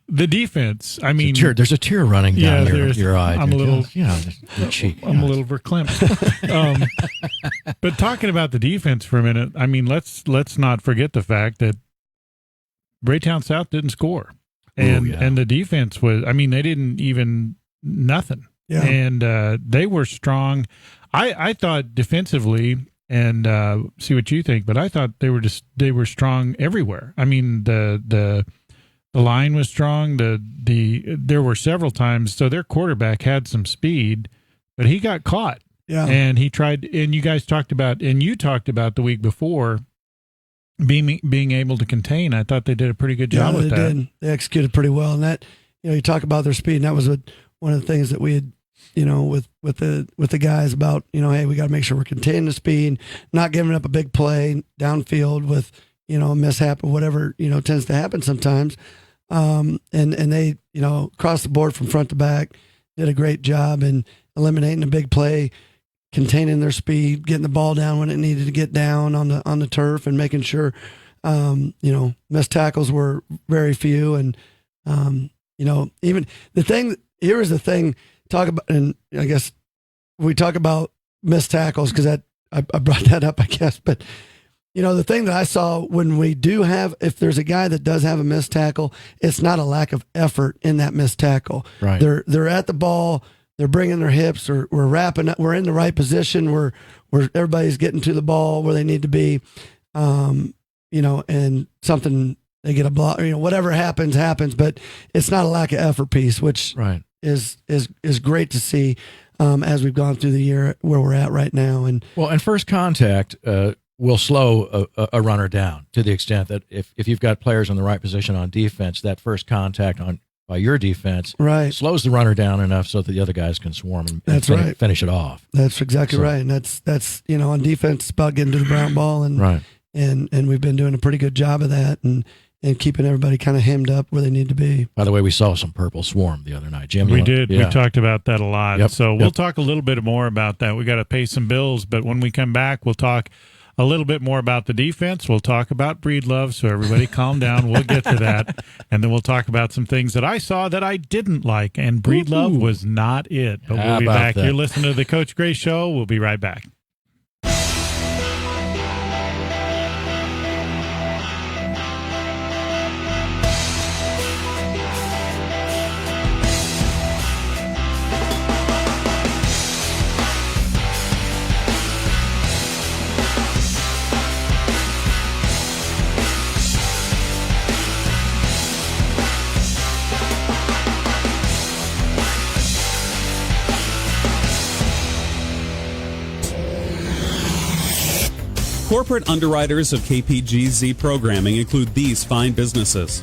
the defense, I mean. There's a tear running down your eye. I'm a little. Your cheek. I'm a little verklempt. But talking about the defense for a minute, I mean, let's not forget the fact that Raytown South didn't score. And the defense was, I mean, they didn't even nothing. Yeah. And they were strong. I thought defensively, and see what you think, but I thought they were strong everywhere. I mean, the line was strong. There were several times. So their quarterback had some speed, but he got caught. Yeah. And he tried. And you guys talked about, and you talked about the week before being able to contain. I thought they did a pretty good job with that. Did. They executed pretty well, and that you talk about their speed, and that was one of the things that we had. With the guys about, hey, we got to make sure we're containing the speed, not giving up a big play downfield with, a mishap or whatever, tends to happen sometimes. And they, across the board from front to back, did a great job in eliminating a big play, containing their speed, getting the ball down when it needed to get down on the turf, and making sure, missed tackles were very few. And, even the thing, here is the thing. Talk about, and I guess we talk about missed tackles because I brought that up, I guess. But the thing that I saw when we do have, if there's a guy that does have a missed tackle, it's not a lack of effort in that missed tackle. Right. They're at the ball, they're bringing their hips, or we're wrapping up, we're in the right position, where everybody's getting to the ball where they need to be, and something, they get a block, whatever happens, but it's not a lack of effort piece, which right. is great to see as we've gone through the year where we're at right now. And first contact will slow a runner down to the extent that if you've got players in the right position on defense, that first contact by your defense slows the runner down enough so that the other guys can swarm and finish it off. That's exactly right. And that's on defense, it's about getting to the brown ball, and and we've been doing a pretty good job of that, and keeping everybody kind of hemmed up where they need to be. By the way, we saw some purple swarm the other night, Jim. We did. Yeah. We talked about that a lot. Yep. So we'll talk a little bit more about that. We got to pay some bills, but when we come back, we'll talk a little bit more about the defense. We'll talk about Breedlove, so everybody calm down. We'll get to that. And then we'll talk about some things that I saw that I didn't like, and Breedlove was not it. But we'll be back. You're listening to the Coach Gray Show. We'll be right back. Corporate underwriters of KPGZ programming include these fine businesses.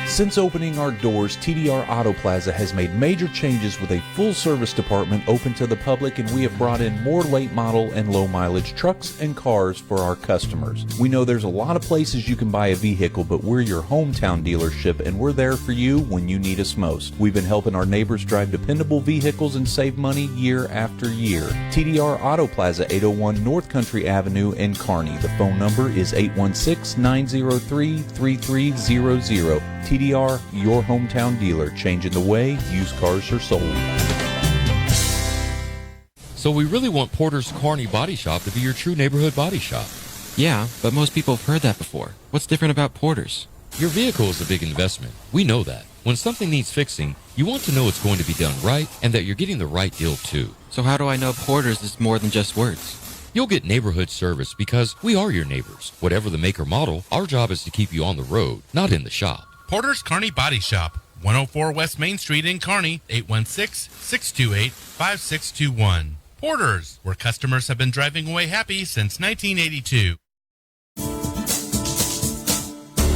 Since opening our doors, TDR Auto Plaza has made major changes with a full-service department open to the public, and we have brought in more late model and low-mileage trucks and cars for our customers. We know there's a lot of places you can buy a vehicle, but we're your hometown dealership, and we're there for you when you need us most. We've been helping our neighbors drive dependable vehicles and save money year after year. TDR Auto Plaza, 801 North Country Avenue in Kearney. The phone number is 816-903-3300. TDR, your hometown dealer, changing the way used cars are sold. So we really want Porter's Kearney Body Shop to be your true neighborhood body shop. Yeah, but most people have heard that before. What's different about Porter's? Your vehicle is a big investment. We know that. When something needs fixing, you want to know it's going to be done right and that you're getting the right deal too. So how do I know Porter's is more than just words? You'll get neighborhood service because we are your neighbors. Whatever the make or model, our job is to keep you on the road, not in the shop. Porter's Kearney Body Shop, 104 West Main Street in Kearney, 816-628-5621. Porter's, where customers have been driving away happy since 1982.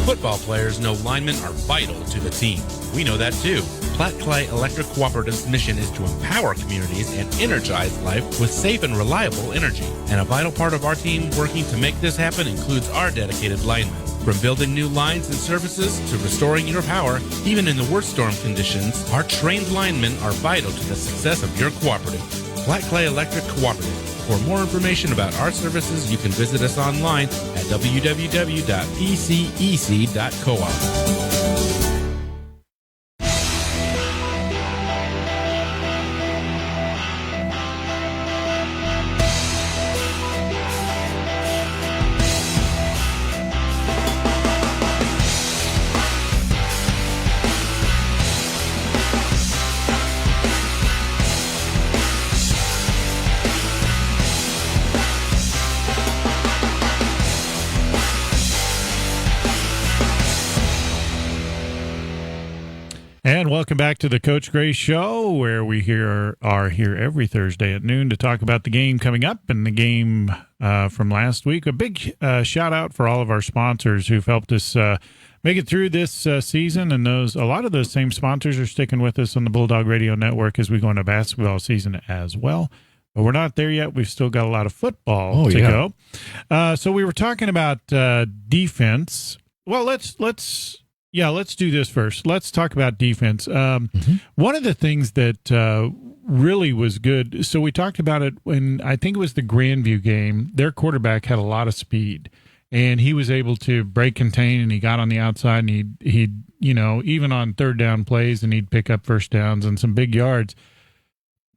Football players know linemen are vital to the team. We know that too. Platte Clay Electric Cooperative's mission is to empower communities and energize life with safe and reliable energy. And a vital part of our team working to make this happen includes our dedicated linemen. From building new lines and services to restoring your power, even in the worst storm conditions, our trained linemen are vital to the success of your cooperative. Platte Clay Electric Cooperative. For more information about our services, you can visit us online at www.pcec.coop. And welcome back to the Coach Gray Show, where we are here every Thursday at noon to talk about the game coming up and the game from last week. A big shout out for all of our sponsors who've helped us make it through this season, and a lot of those same sponsors are sticking with us on the Bulldog Radio Network as we go into basketball season as well. But we're not there yet. We've still got a lot of football to go. So we were talking about defense. Well, let's do this first. Let's talk about defense. One of the things that really was good, so we talked about it when I think it was the Grandview game. Their quarterback had a lot of speed, and he was able to break contain, and he got on the outside, and he'd even on third down plays, and he'd pick up first downs and some big yards.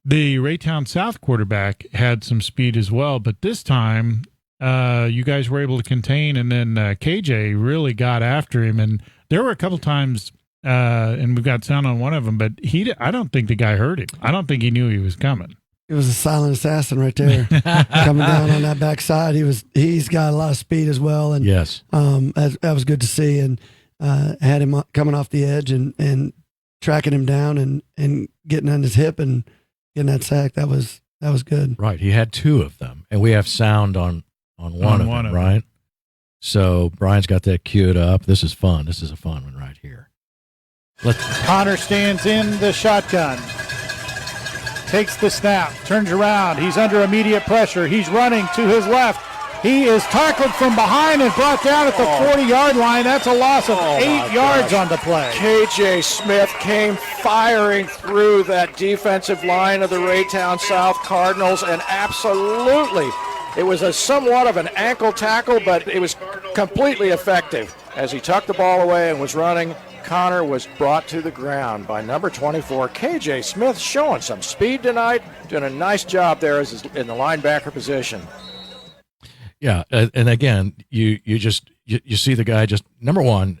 The Raytown South quarterback had some speed as well, but this time you guys were able to contain, and then KJ really got after him, and there were a couple times, and we've got sound on one of them, but I don't think the guy heard him. I don't think he knew he was coming. It was a silent assassin right there, coming down on that backside. He's got a lot of speed as well, and yes, that was good to see, and had him coming off the edge and tracking him down and getting on his hip and getting that sack. That was good. Right, he had two of them, and we have sound on one of them, right? So Brian's got that queued up. This is fun. This is a fun one right here. Connor stands in the shotgun. Takes the snap. Turns around. He's under immediate pressure. He's running to his left. He is tackled from behind and brought down at the 40-yard line. That's a loss of 8 yards on the play. KJ Smith came firing through that defensive line of the Raytown South Cardinals, and absolutely, it was somewhat of an ankle tackle, but it was completely effective. As he tucked the ball away and was running, Connor was brought to the ground by number 24, KJ Smith, showing some speed tonight, doing a nice job there in the linebacker position. Yeah, and again, you see the guy just, number one,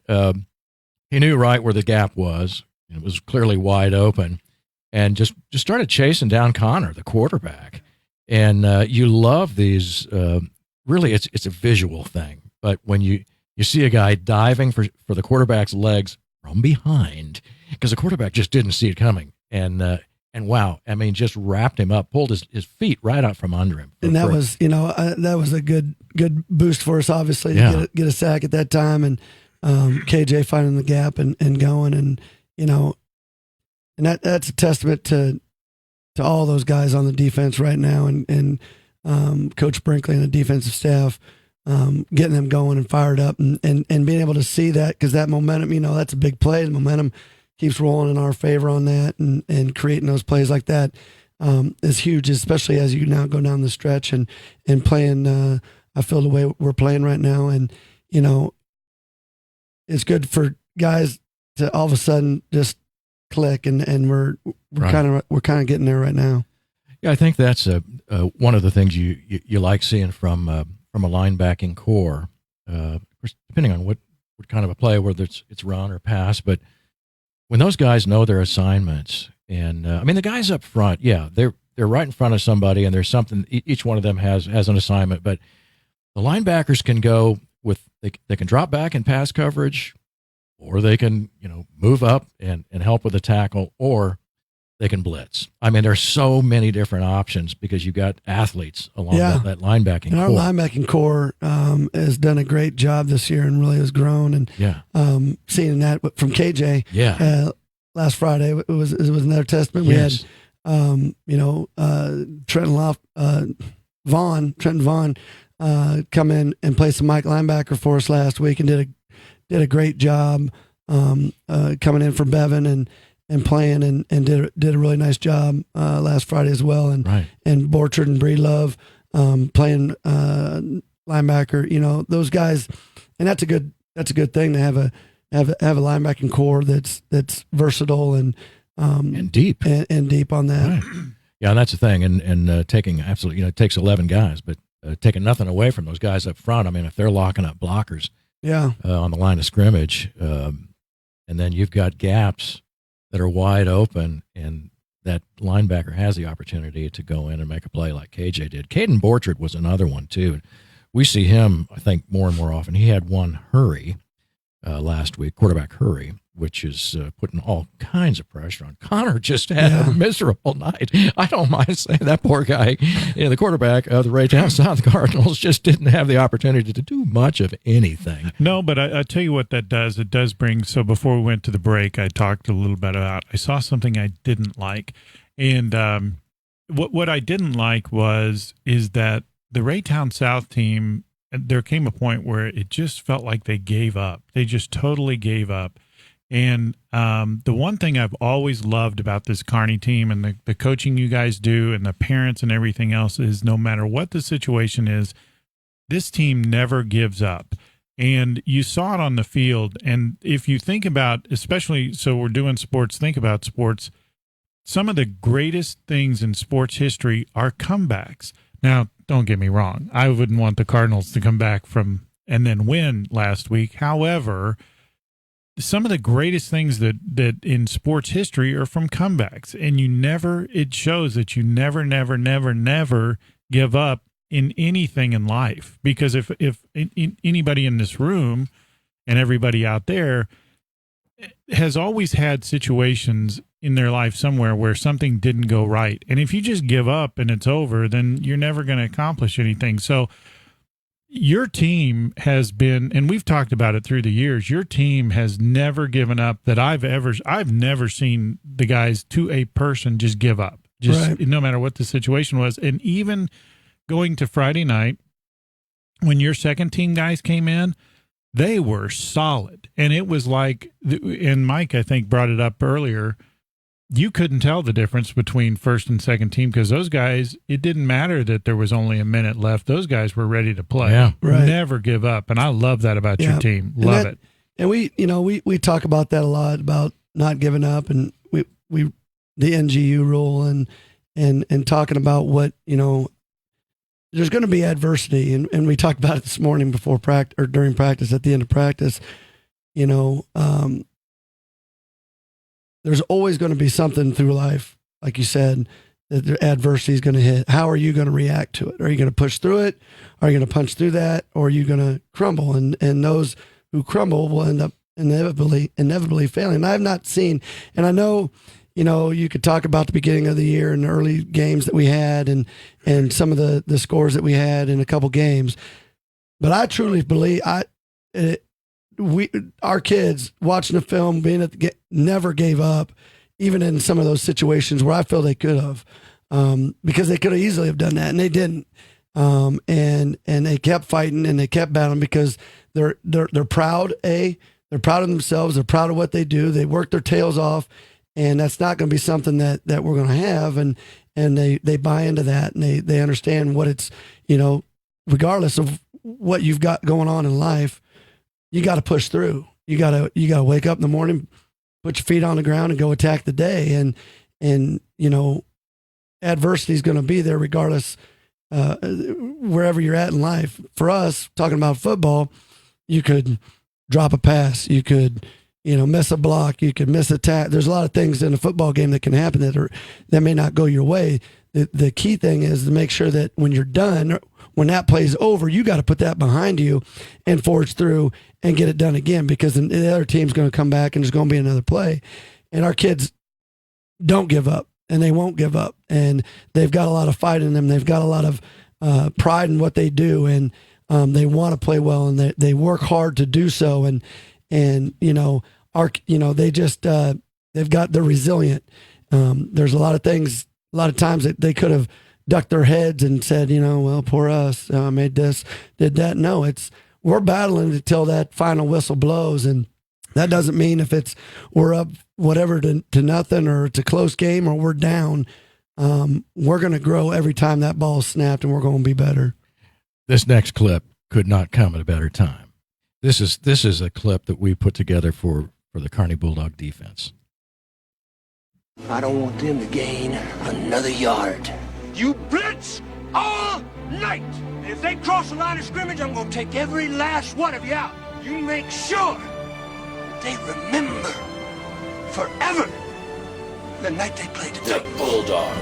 he knew right where the gap was. It was clearly wide open, and just started chasing down Connor, the quarterback. And you love these. Really, it's a visual thing. But when you see a guy diving for the quarterback's legs from behind, because the quarterback just didn't see it coming, and wow, I mean, just wrapped him up, pulled his feet right out from under him. And that was that was a good boost for us, obviously, to get a sack at that time, and KJ finding the gap and going, and and that's a testament to all those guys on the defense right now, and Coach Brinkley and the defensive staff, getting them going and fired up, and being able to see that, because that momentum, that's a big play. The momentum keeps rolling in our favor on that, and creating those plays like that is huge, especially as you now go down the stretch and playing. I feel the way we're playing right now, and it's good for guys to all of a sudden just click, and we're kind of getting there right now. Yeah, I think that's one of the things you like seeing from a linebacking core. Of course, depending on what kind of a play, whether it's run or pass, but when those guys know their assignments, and I mean the guys up front, they're right in front of somebody, and there's something. Each one of them has an assignment, but the linebackers can go with they can drop back in pass coverage, or they can move up and help with the tackle, or they can blitz. I mean, there's so many different options because you got athletes along that linebacking core. Our linebacking core has done a great job this year and really has grown. And seeing that from KJ, last Friday. It was another testament. Yes. We had, Trenton Vaughn, come in and play some Mike linebacker for us last week and did a great job coming in for Bevan and playing and did a really nice job last Friday as well. And and Borchard and Breedlove playing linebacker. Those guys, and that's a good thing to have a linebacking core that's versatile and deep and deep on that. Right. Yeah, and that's the thing. And taking absolutely, it takes 11 guys, but taking nothing away from those guys up front. I mean, if they're locking up blockers, on the line of scrimmage, and then you've got gaps that are wide open, and that linebacker has the opportunity to go in and make a play like KJ did. Caden Borchard was another one too. We see him, I think, more and more often. He had one hurry last week, quarterback hurry, which is putting all kinds of pressure on. Connor just had a miserable night. I don't mind saying that poor guy, the quarterback of the Raytown South Cardinals, just didn't have the opportunity to do much of anything. No, but I tell you what that does. It does bring, so before we went to the break, I talked a little bit about, I saw something I didn't like. And what I didn't like is that the Raytown South team, there came a point where it just felt like they gave up. They just totally gave up. And the one thing I've always loved about this Kearney team and the coaching you guys do and the parents and everything else is no matter what the situation is, this team never gives up. And you saw it on the field. And if you think about, especially, so we're doing sports, think about sports, some of the greatest things in sports history are comebacks. Now, don't get me wrong. I wouldn't want the Cardinals to come back from and then win last week. However, some of the greatest things that in sports history are from comebacks, and it shows that you never give up in anything in life. Because if anybody in this room and everybody out there has always had situations in their life somewhere where something didn't go right, and if you just give up and it's over, then you're never going to accomplish anything. So your team has been, and we've talked about it through the years, your team has never given up that I've never seen the guys to a person just give up, no matter what the situation was. And even going to Friday night, when your second team guys came in, they were solid. And it was like, and Mike, I think, brought it up earlier, you couldn't tell the difference between first and second team because those guys, it didn't matter that there was only a minute left. Those guys were ready to play. Yeah. Right. Never give up. And I love that about your team. Love it. And we talk about that a lot, about not giving up, and we the NGU rule and talking about what, there's going to be adversity. And we talked about it this morning before practice or during practice, at the end of practice, there's always going to be something through life, like you said, that the adversity is going to hit. How are you going to react to it? Are you going to push through it? Are you going to punch through that? Or are you going to crumble? And those who crumble will end up inevitably failing. And I have not seen, and I know, you could talk about the beginning of the year and the early games that we had and some of the scores that we had in a couple games. But I truly believe our kids watching the film, being at the never gave up, even in some of those situations where I feel they could have, because they could have easily have done that, and they didn't. And they kept fighting and they kept battling because they're proud. They're proud of themselves. They're proud of what they do. They work their tails off, and that's not going to be something that we're going to have. And they buy into that, and they understand what it's, regardless of what you've got going on in life, you got to push through. You got to wake up in the morning, put your feet on the ground, and go attack the day. And adversity is going to be there regardless, wherever you're at in life. For us, talking about football, you could drop a pass, you could, miss a block, you could miss a tackle. There's a lot of things in a football game that can happen that may not go your way. The key thing is to make sure that when you're done, when that play's over, you got to put that behind you and forge through and get it done again, because the other team's going to come back and there's going to be another play. And our kids don't give up, and they won't give up. And they've got a lot of fight in them. They've got a lot of pride in what they do, and they want to play well, and they work hard to do so. And they they're resilient. There's a lot of things, a lot of times that they could have ducked their heads and said, well, poor us, made this, did that. No, we're battling until that final whistle blows. And that doesn't mean if we're up whatever to nothing, or it's a close game, or we're down, we're going to grow every time that ball is snapped, and we're going to be better. This next clip could not come at a better time. This is a clip that we put together for the Kearney Bulldog defense. I don't want them to gain another yard. You blitz all night. If they cross the line of scrimmage, I'm going to take every last one of you out. You make sure that they remember forever the night they played the Bulldogs.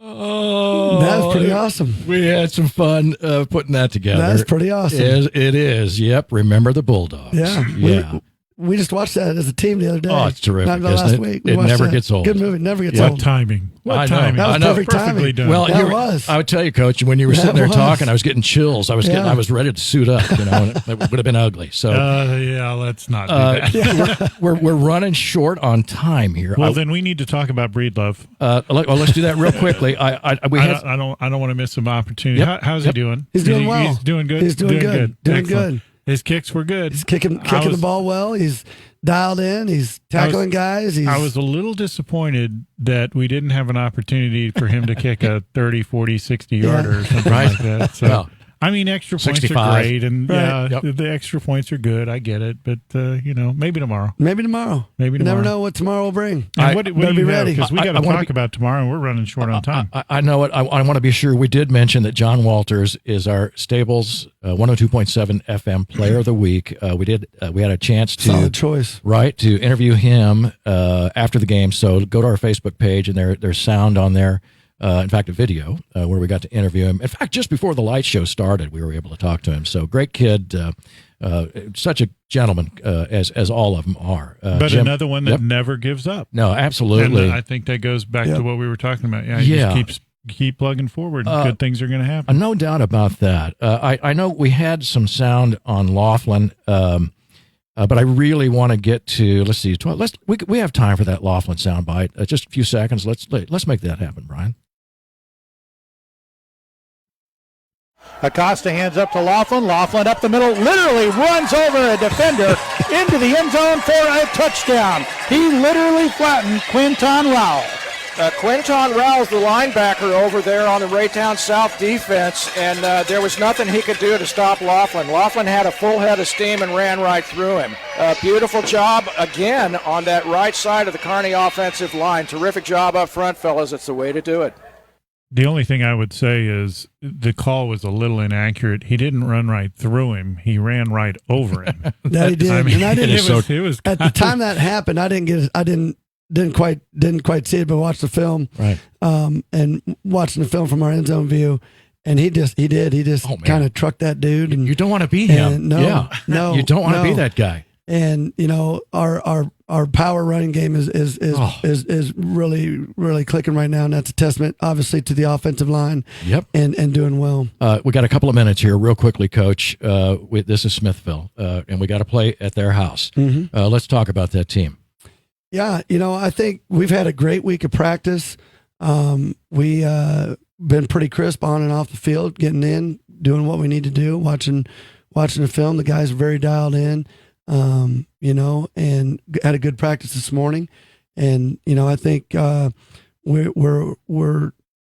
Oh, that's pretty awesome. We had some fun putting that together. That's pretty awesome. It is. Yep. Remember the Bulldogs. Yeah. Yeah. We just watched that as a team the other day. Oh, it's terrific. Not last week. It never gets old. Good movie. Never gets What old. timing? What timing? That was perfect Perfectly timing. done. Well, that was. I would tell you, Coach, when you were sitting there talking, I was getting chills. I was ready to suit up. And it would have been ugly. So let's not do that. we're running short on time here. Well, then we need to talk about Breedlove. Let's do that real quickly. I don't want to miss some opportunity. Yep. How's he doing? He's doing well. He's doing good. He's doing good. Doing Excellent. good. His kicks were good. He's kicking the ball well. He's dialed in. He's tackling guys. I was a little disappointed that we didn't have an opportunity for him to kick a 30, 40, 60 yarder or something like that. So, extra points 65. are great, and Right. the extra points are good. I get it, but maybe tomorrow. Maybe tomorrow. Maybe You tomorrow. never know what tomorrow will bring. And what do better you be have? ready. Because we got to I wanna talk about tomorrow, and we're running short on time. I know it. I want to be sure we did mention that John Walters is our Stables 102.7 FM Player of the Week. We had a chance to Solid choice. Right, to interview him after the game. So go to our Facebook page, and there's sound on there. In fact, a video where we got to interview him. In fact, just before the light show started, we were able to talk to him. So great kid, such a gentleman, as all of them are. But Jim, another one that never gives up. No, absolutely. And I think that goes back to what we were talking about. Yeah, he just keep plugging forward. Good things are going to happen. No doubt about that. I know we had some sound on Laughlin, but I really want to get to. Let's see. We have time for that Laughlin soundbite. Just a few seconds. Let's make that happen, Brian. Acosta hands up to Laughlin. Laughlin up the middle, literally runs over a defender into the end zone for a touchdown. He literally flattened Quinton Rowell. Quinton Rowell's the linebacker over there on the Raytown South defense, and there was nothing he could do to stop Laughlin. Laughlin had a full head of steam and ran right through him. Beautiful job again on that right side of the Kearney offensive line. Terrific job up front, fellas. It's the way to do it. The only thing I would say is the call was a little inaccurate. He didn't run right through him. He ran right over him. That he did. And I didn't. It was at the time that happened. I didn't quite see it, but watched the film. Right. And watching the film from our end zone view, and he just kind of trucked that dude. And you don't want to be him. No, you don't want to be that guy. And our power running game is really clicking right now, and that's a testament, obviously, to the offensive line. Yep. And doing well. We got a couple of minutes here, real quickly, Coach. This is Smithville, and we got to play at their house. Mm-hmm. Let's talk about that team. Yeah, I think we've had a great week of practice. We been pretty crisp on and off the field, getting in, doing what we need to do, watching the film. The guys are very dialed in. And had a good practice this morning, and I think we're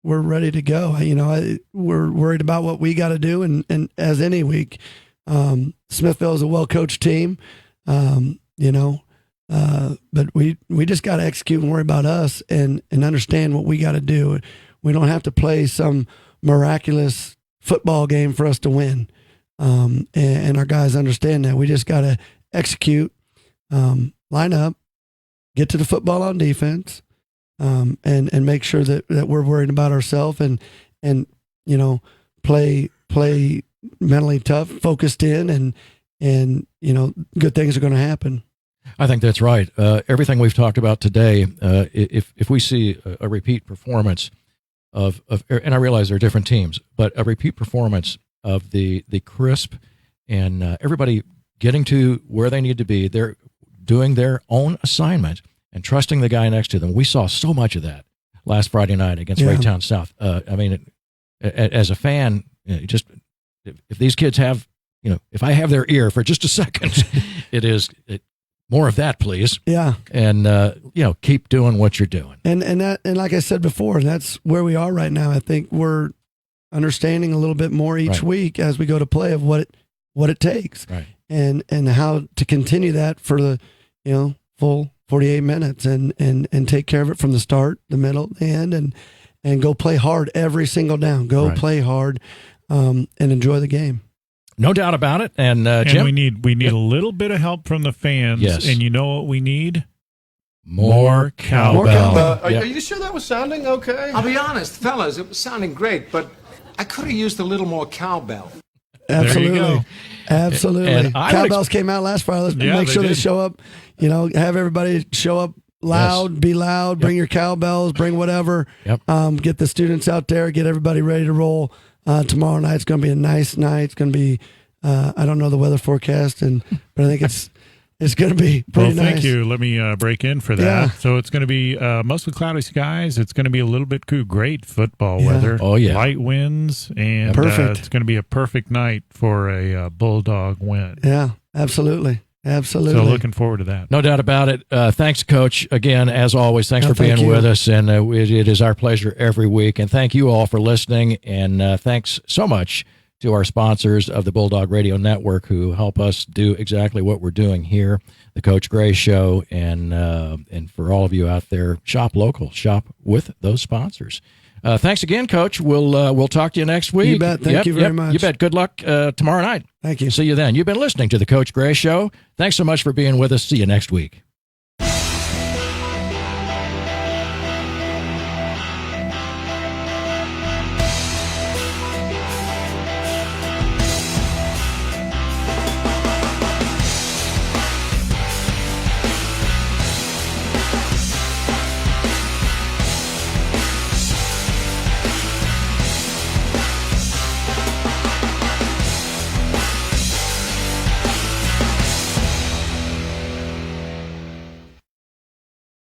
ready to go. We're worried about what we got to do, and as any week, Smithville is a well coached team, but we just got to execute and worry about us and understand what we got to do. We don't have to play some miraculous football game for us to win, and our guys understand that. We just got to execute, line up, get to the football on defense, and make sure that we're worried about ourselves and play mentally tough, focused in, and good things are going to happen. I think that's right. Everything we've talked about today, if we see a repeat performance of, and I realize they're different teams, but a repeat performance of the crisp and everybody getting to where they need to be. They're doing their own assignment and trusting the guy next to them. We saw so much of that last Friday night against Raytown South. As a fan, just if these kids have, if I have their ear for just a second, more of that, please. Yeah. And, keep doing what you're doing. And like I said before, that's where we are right now. I think we're understanding a little bit more each week as we go to play of what it takes. Right. And how to continue that for the, full 48 minutes and take care of it from the start, the middle, the end, and go play hard every single down. Go play hard and enjoy the game. No doubt about it. And Jim, we need a little bit of help from the fans. Yes. And you know what we need? More cowbell. Are you sure that was sounding okay? I'll be honest, fellas, it was sounding great, but I could have used a little more cowbell. Absolutely. There you go. Absolutely. And Cowbells came out last Friday. Let's make sure they show up, have everybody show up loud, be loud, bring your cowbells, bring whatever. Yep. Get the students out there, get everybody ready to roll. Tomorrow night, it's going to be a nice night. It's going to be, I don't know the weather forecast, but I think it's going to be pretty nice. Thank you. Let me break in for that. Yeah. So it's going to be mostly cloudy skies. It's going to be a little bit cool. Great football weather. Oh, yeah. Light winds. And perfect. It's going to be a perfect night for a Bulldog win. Yeah, absolutely. Absolutely. So looking forward to that. No doubt about it. Thanks, Coach. Again, as always, thanks for being with us. And it is our pleasure every week. And thank you all for listening. And thanks so much to our sponsors of the Bulldog Radio Network who help us do exactly what we're doing here, the Coach Gray Show. And for all of you out there, shop local, shop with those sponsors. Thanks again, Coach. We'll talk to you next week. You bet. Thank you very much. You bet. Good luck tomorrow night. Thank you. See you then. You've been listening to the Coach Gray Show. Thanks so much for being with us. See you next week.